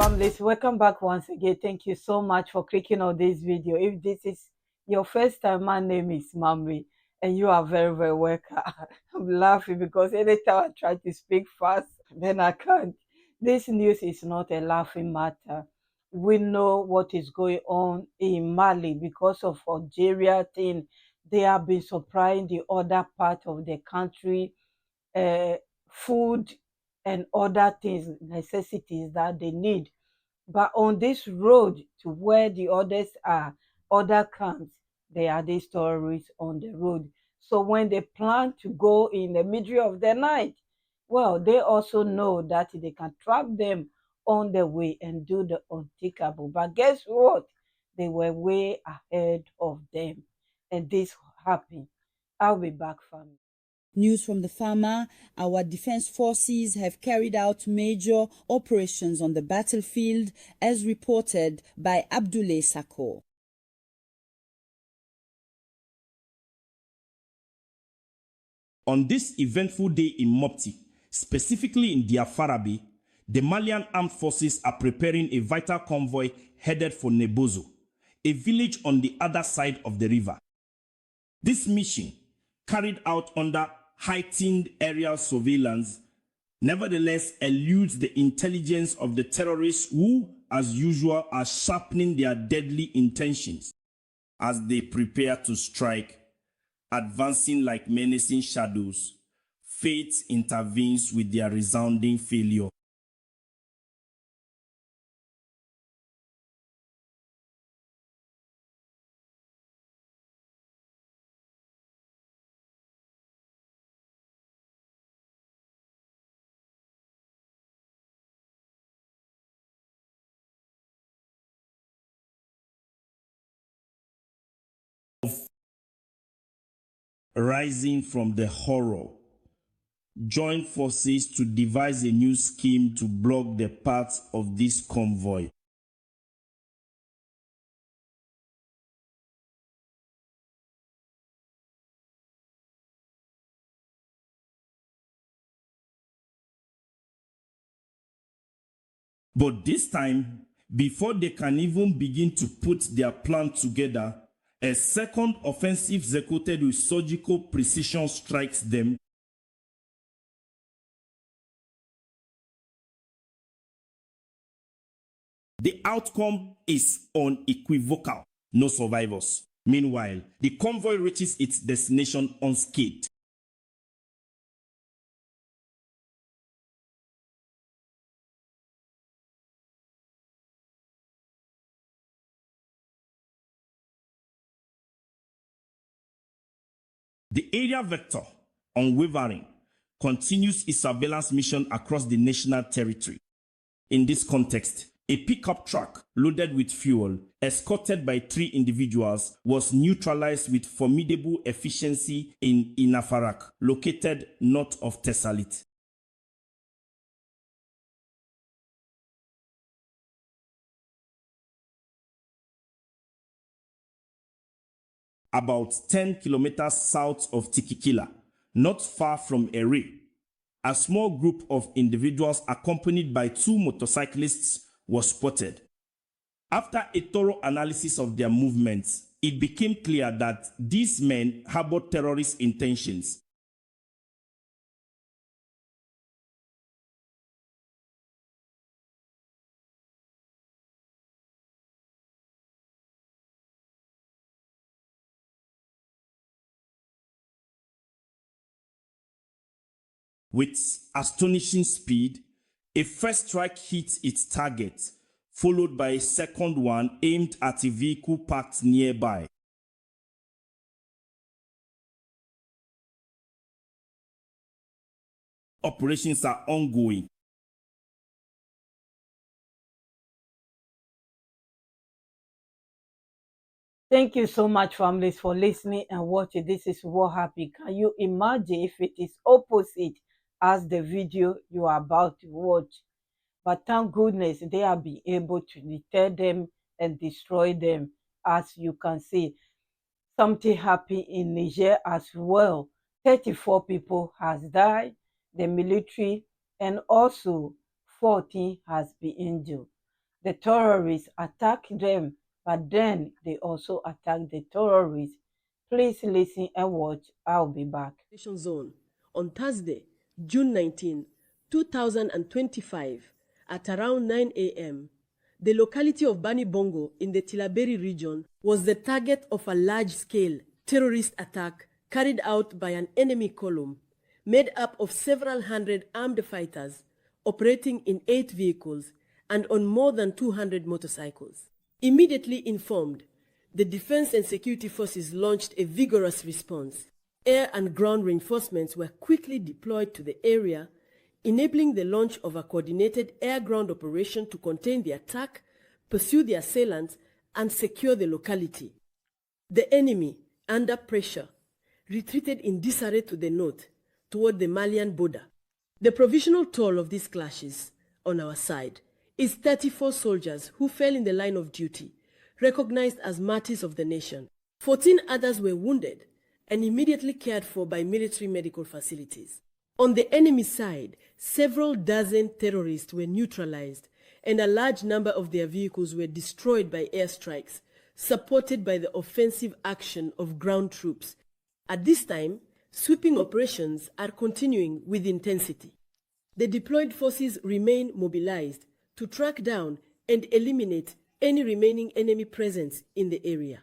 families, welcome back once again. Thank you so much for clicking on this video. If this is your first time, my name is Mamri and you are very, very welcome. I'm laughing because anytime I try to speak fast, then I can't. This news is not a laughing matter. We know what is going on in Mali because of Algeria thing. They have been supplying the other part of the country uh, food and other things, necessities that they need. But on this road to where the others are, other camps, there are these terrorists on the road. So when they plan to go in the middle of the night, well, they also know that they can trap them on the way and do the unthinkable. But guess what? They were way ahead of them. And this happened. I'll be back, family. News from the farmer, our defense forces have carried out major operations on the battlefield, as reported by Abdoulaye Sako. On this eventful day in Mopti, specifically in Diafarabi, the Malian armed forces are preparing a vital convoy headed for Nebozo, a village on the other side of the river. This mission, carried out under heightened aerial surveillance, nevertheless eludes the intelligence of the terrorists who, as usual, are sharpening their deadly intentions as they prepare to strike. Advancing like menacing shadows, fate intervenes with their resounding failure. Rising from the horror, join forces to devise a new scheme to block the path of this convoy. But this time, before they can even begin to put their plan together, a second offensive executed with surgical precision strikes them. The outcome is unequivocal: no survivors. Meanwhile, the convoy reaches its destination unscathed. The area vector, unwavering, continues its surveillance mission across the national territory. In this context, a pickup truck loaded with fuel, escorted by 3 individuals, was neutralized with formidable efficiency in Inafarak, located north of Tessalit. About 10 kilometers south of Tikikila, not far from Ere, a small group of individuals accompanied by 2 motorcyclists was spotted. After a thorough analysis of their movements, it became clear that these men harbored terrorist intentions. With astonishing speed, a first strike hit its target, followed by a second one aimed at a vehicle parked nearby. Operations are ongoing. Thank you so much, families, for listening and watching. This is what happened. Can you imagine if it is opposite as the video you are about to watch? But thank goodness they have been able to deter them and destroy them. As you can see, something happened in Niger as well. 34 people has died, the military, and also 14 has been injured. The terrorists attack them, but then they also attack the terrorists. Please listen and watch. I'll be back. Zone on Thursday, June 19, 2025, at around 9 a.m., the locality of Bani Bongo in the Tillaberi region was the target of a large-scale terrorist attack carried out by an enemy column made up of several hundred armed fighters operating in 8 vehicles and on more than 200 motorcycles. Immediately informed, the Defense and Security Forces launched a vigorous response. Air and ground reinforcements were quickly deployed to the area, enabling the launch of a coordinated air-ground operation to contain the attack, pursue the assailants, and secure the locality. The enemy, under pressure, retreated in disarray to the north, toward the Malian border. The provisional toll of these clashes, on our side, is 34 soldiers who fell in the line of duty, recognized as martyrs of the nation. 14 others were wounded and immediately cared for by military medical facilities. On the enemy side, several dozen terrorists were neutralized and a large number of their vehicles were destroyed by airstrikes, supported by the offensive action of ground troops. At this time, sweeping operations are continuing with intensity. The deployed forces remain mobilized to track down and eliminate any remaining enemy presence in the area.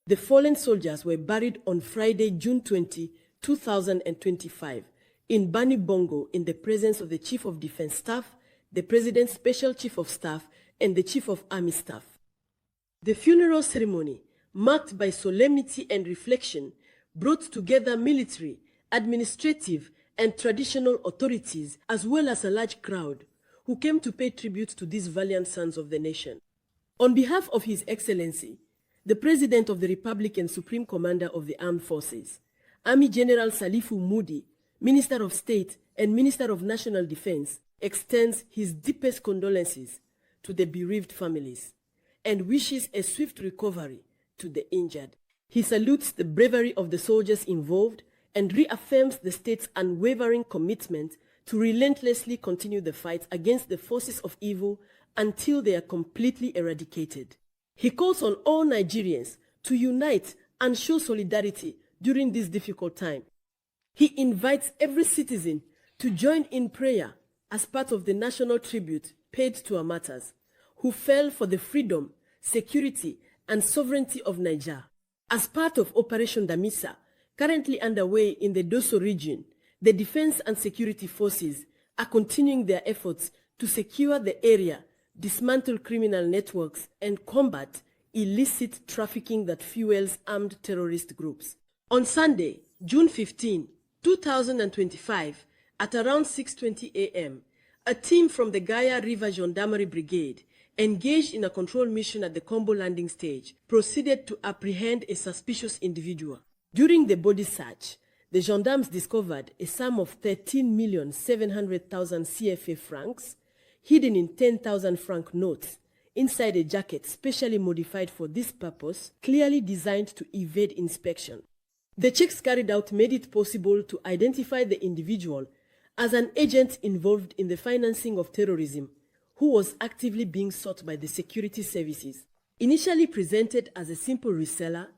The fallen soldiers were buried on Friday, June 20, 2025, in Bani Bongo in the presence of the Chief of Defense Staff, the President's Special Chief of Staff, and the Chief of Army Staff. The funeral ceremony, marked by solemnity and reflection, brought together military, administrative, and traditional authorities, as well as a large crowd, who came to pay tribute to these valiant sons of the nation. On behalf of His Excellency, the President of the Republic and Supreme Commander of the Armed Forces, Army General Salifu Mudi, Minister of State and Minister of National Defense, extends his deepest condolences to the bereaved families and wishes a swift recovery to the injured. He salutes the bravery of the soldiers involved and reaffirms the state's unwavering commitment to relentlessly continue the fight against the forces of evil until they are completely eradicated. He calls on all Nigerians to unite and show solidarity during this difficult time. He invites every citizen to join in prayer as part of the national tribute paid to our martyrs, who fell for the freedom, security, and sovereignty of Niger. As part of Operation Damisa, currently underway in the Dosso region, the Defense and Security Forces are continuing their efforts to secure the area, dismantle criminal networks, and combat illicit trafficking that fuels armed terrorist groups. On Sunday, June 15, 2025, at around 6:20 a.m., a team from the Gaya River Gendarmerie Brigade, engaged in a control mission at the Combo landing stage, proceeded to apprehend a suspicious individual. During the body search, the gendarmes discovered a sum of 13,700,000 CFA francs hidden in 10,000 franc notes inside a jacket specially modified for this purpose, clearly designed to evade inspection. The checks carried out made it possible to identify the individual as an agent involved in the financing of terrorism, who was actively being sought by the security services. Initially presented as a simple reseller,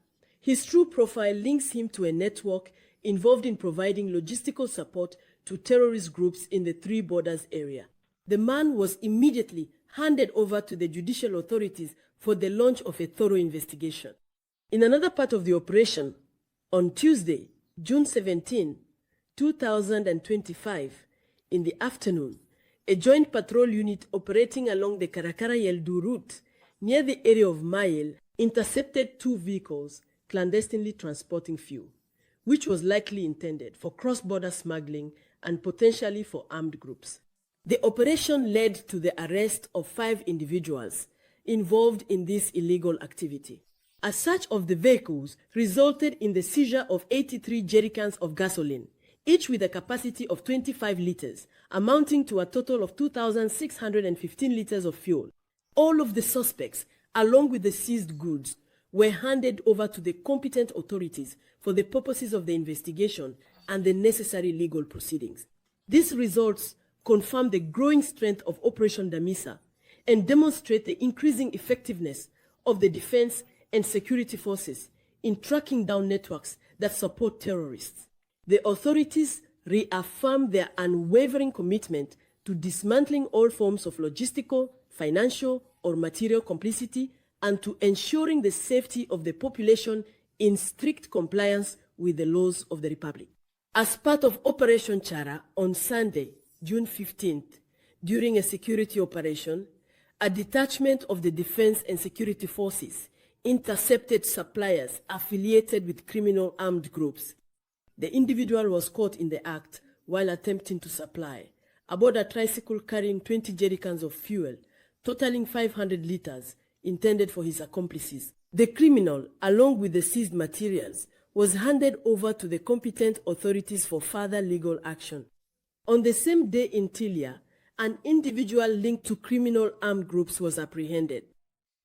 his true profile links him to a network involved in providing logistical support to terrorist groups in the Three Borders area. The man was immediately handed over to the judicial authorities for the launch of a thorough investigation. In another part of the operation, on Tuesday, June 17, 2025, in the afternoon, a joint patrol unit operating along the Karakara-Yeldu route near the area of Mayel intercepted 2 vehicles clandestinely transporting fuel, which was likely intended for cross-border smuggling and potentially for armed groups. The operation led to the arrest of 5 individuals involved in this illegal activity. A search of the vehicles resulted in the seizure of 83 jerrycans of gasoline, each with a capacity of 25 liters, amounting to a total of 2,615 liters of fuel. All of the suspects, along with the seized goods, were handed over to the competent authorities for the purposes of the investigation and the necessary legal proceedings. These results confirm the growing strength of Operation Damisa and demonstrate the increasing effectiveness of the defense and security forces in tracking down networks that support terrorists. The authorities reaffirm their unwavering commitment to dismantling all forms of logistical, financial, or material complicity and to ensuring the safety of the population in strict compliance with the laws of the Republic. As part of Operation Chara on Sunday, June 15th, during a security operation, a detachment of the Defense and Security Forces intercepted suppliers affiliated with criminal armed groups. The individual was caught in the act while attempting to supply aboard a tricycle carrying 20 jerrycans of fuel, totaling 500 liters, intended for his accomplices. The criminal, along with the seized materials, was handed over to the competent authorities for further legal action. On the same day in Tilia, an individual linked to criminal armed groups was apprehended.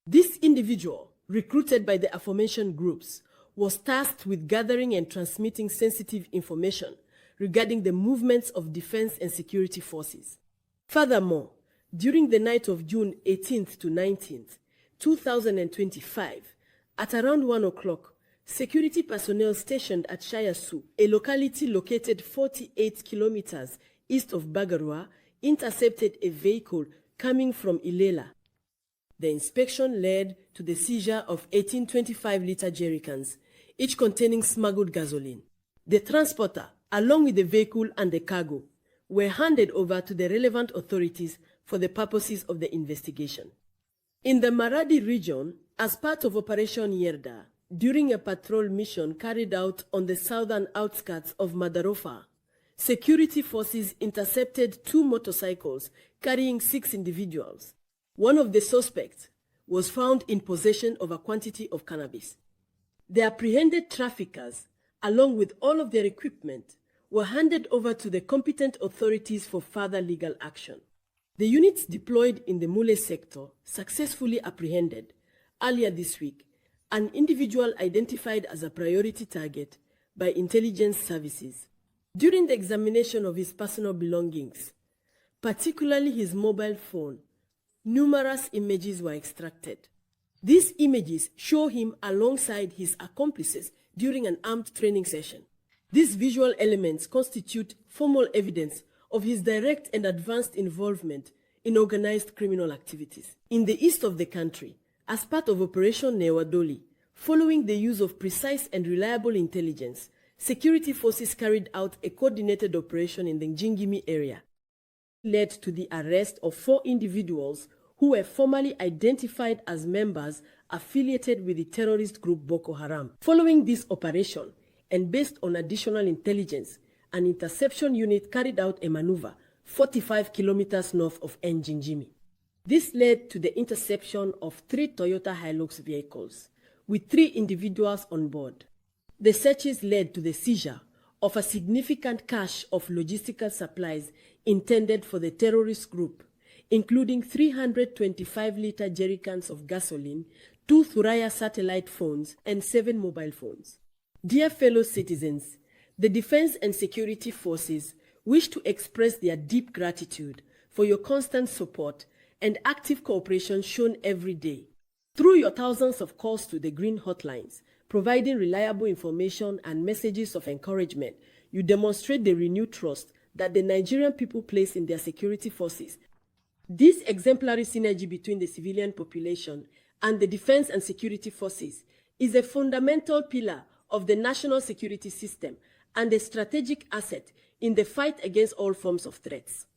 This individual, recruited by the aforementioned groups, was tasked with gathering and transmitting sensitive information regarding the movements of defense and security forces. Furthermore, during the night of June 18th to 19th, 2025, at around 1 o'clock, security personnel stationed at Shayasu, a locality located 48 kilometers east of Bagarua, intercepted a vehicle coming from Ilela. The inspection led to the seizure of 18 25-liter jerrycans, each containing smuggled gasoline. The transporter, along with the vehicle and the cargo, were handed over to the relevant authorities for the purposes of the investigation. In the Maradi region, as part of Operation Yerda, during a patrol mission carried out on the southern outskirts of Madarofa, security forces intercepted 2 motorcycles carrying 6 individuals. One of the suspects was found in possession of a quantity of cannabis. The apprehended traffickers, along with all of their equipment, were handed over to the competent authorities for further legal action. The units deployed in the Mule sector successfully apprehended, earlier this week, an individual identified as a priority target by intelligence services. During the examination of his personal belongings, particularly his mobile phone, numerous images were extracted. These images show him alongside his accomplices during an armed training session. These visual elements constitute formal evidence of his direct and advanced involvement in organized criminal activities. In the east of the country, as part of Operation Newadoli, following the use of precise and reliable intelligence, security forces carried out a coordinated operation in the Njingimi area, led to the arrest of 4 individuals who were formally identified as members affiliated with the terrorist group Boko Haram. Following this operation, and based on additional intelligence, an interception unit carried out a maneuver 45 kilometers north of Njingimi. This led to the interception of 3 Toyota Hilux vehicles, with 3 individuals on board. The searches led to the seizure of a significant cache of logistical supplies intended for the terrorist group, including 325-liter jerrycans of gasoline, 2 Thuraya satellite phones, and 7 mobile phones. Dear fellow citizens, the Defense and Security Forces wish to express their deep gratitude for your constant support and active cooperation shown every day. Through your thousands of calls to the green hotlines, providing reliable information and messages of encouragement, you demonstrate the renewed trust that the Nigerian people place in their security forces. This exemplary synergy between the civilian population and the defense and security forces is a fundamental pillar of the national security system and a strategic asset in the fight against all forms of threats.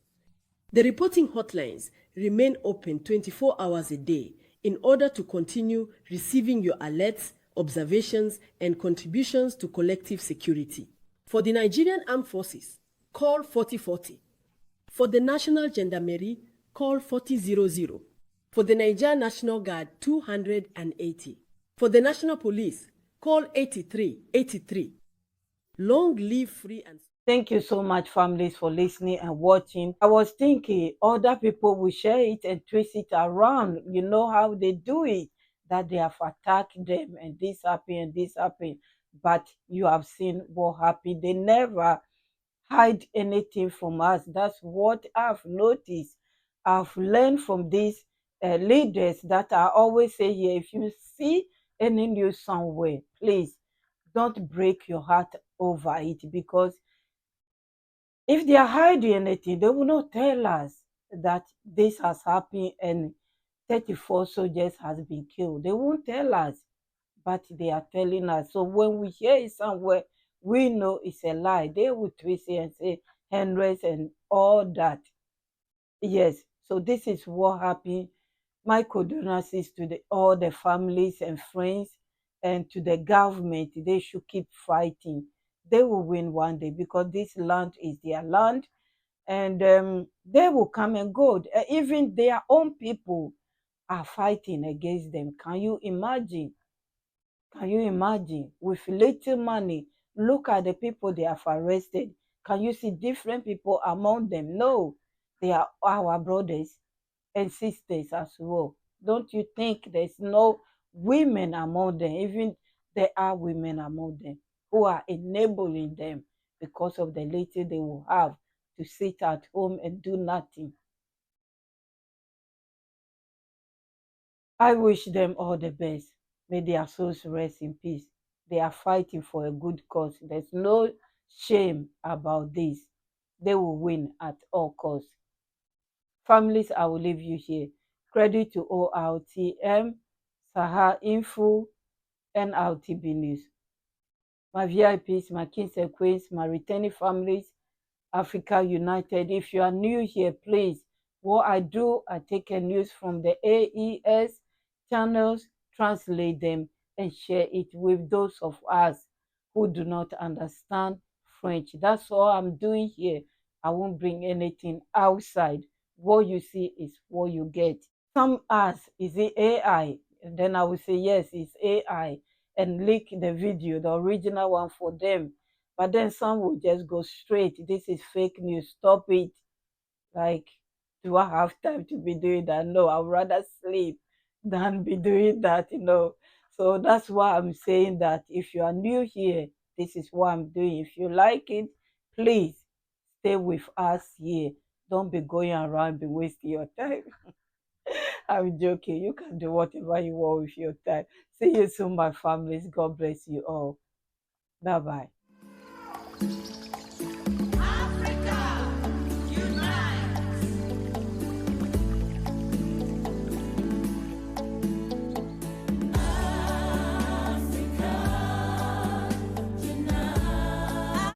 The reporting hotlines remain open 24 hours a day in order to continue receiving your alerts, observations, and contributions to collective security. For the Nigerian Armed Forces, call 4040. For the National Gendarmerie, call 4000. For the Niger National Guard, 280. For the National Police, call 8383. Long live free and... Thank you so much, families, for listening and watching. I was thinking other people will share it and twist it around. You know how they do it, that they have attacked them and this happened and this happened. But you have seen what happened. They never hide anything from us. That's what I've noticed. I've learned from this leaders that are always say here, if you see any news somewhere, please don't break your heart over it, because if they are hiding anything, they will not tell us that this has happened and 34 soldiers has been killed. They won't tell us, but they are telling us. So when we hear it somewhere, we know it's a lie. They will twist it and say hundreds and all that. Yes, so this is what happened. My condolences to all the families and friends, and to the government. They should keep fighting. They will win one day, because this land is their land, and they will come and go. Even their own people are fighting against them. Can you imagine? Can you imagine? With little money, look at the people they have arrested. Can you see different people among them? No, they are our brothers and sisters as well. Don't you think there's no women among them? Even there are women among them who are enabling them because of the little they will have to sit at home and do nothing. I wish them all the best. May their souls rest in peace. They are fighting for a good cause. There's no shame about this. They will win at all costs. Families, I will leave you here. Credit to ORTM, Sahar Info, and RTB News. My VIPs, my kings and queens, my returning families, Africa United. If you are new here, please, what I do, I take a news from the AES channels, translate them, and share it with those of us who do not understand French. That's all I'm doing here. I won't bring anything outside. What you see is what you get. Some ask, is it AI? And then I will say, yes, it's AI, and link the video, the original one for them. But then some will just go straight. This is fake news. Stop it. Like, do I have time to be doing that? No, I'd rather sleep than be doing that. So that's why I'm saying that if you are new here, this is what I'm doing. If you like it, please stay with us here. Don't be going around, be wasting your time. I'm joking. You can do whatever you want with your time. See you soon, my families. God bless you all. Bye bye.